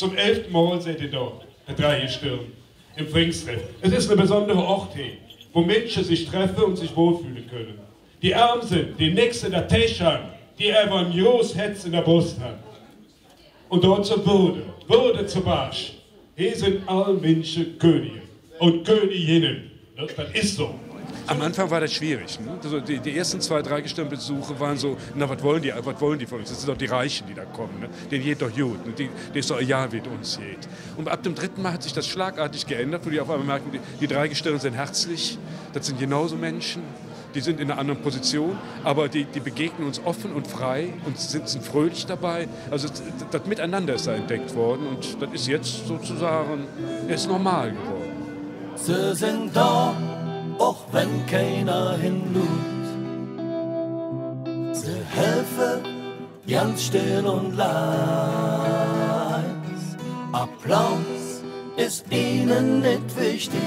Zum 11. Mal seid ihr da, der Dreigestirn, im Pfingstreff. Es ist ein besonderer Ort hier, wo Menschen sich treffen und sich wohlfühlen können. Die arm sind, die nichts in der Tasche haben, die einfach ein großes Herz in der Brust haben. Und dort zur Würde zu Barsch. Hier sind alle Menschen Könige und Königinnen. Das ist so. Am Anfang war das schwierig. Ne? Also die ersten 2, 3 Gestirnbesuche waren so, na, was wollen die von uns? Das sind doch die Reichen, die da kommen. Ne? Denen geht doch gut. Ne? Die ist doch egal, wie es uns geht. Und ab dem 3. Mal hat sich das schlagartig geändert, wo die auf einmal merken, die 3 Gestirne sind herzlich. Das sind genauso Menschen. Die sind in einer anderen Position, aber die begegnen uns offen und frei und sind fröhlich dabei. Also das Miteinander ist da entdeckt worden und das ist jetzt sozusagen ist normal geworden. Sie sind da, auch wenn keiner hinschaut. Sie helfen ganz still und leis. Applaus ist ihnen nicht wichtig.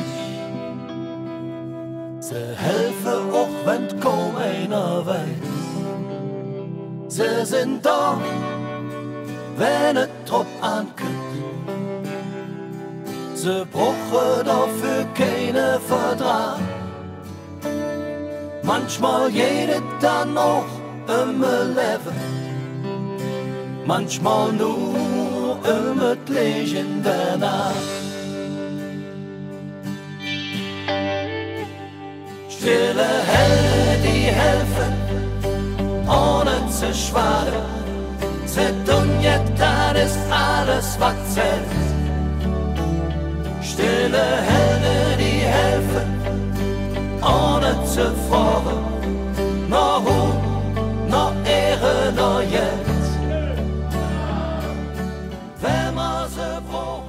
Sie helfen auch wenn kaum einer weiß. Sie sind da, wenn es drauf ankommt. Sie brauchen dafür keine Vertrag. Manchmal jedet dann auch im Leben, manchmal nur im Liegen danach. Stille Hände, die helfen, ohne zu schwaden. Sie tun jetzt, das ist alles, was zählt. Stille Hände, die helfen, ohne zu fragen. Noch Ruhm, noch Ehre, noch jetzt. Wenn man sie braucht.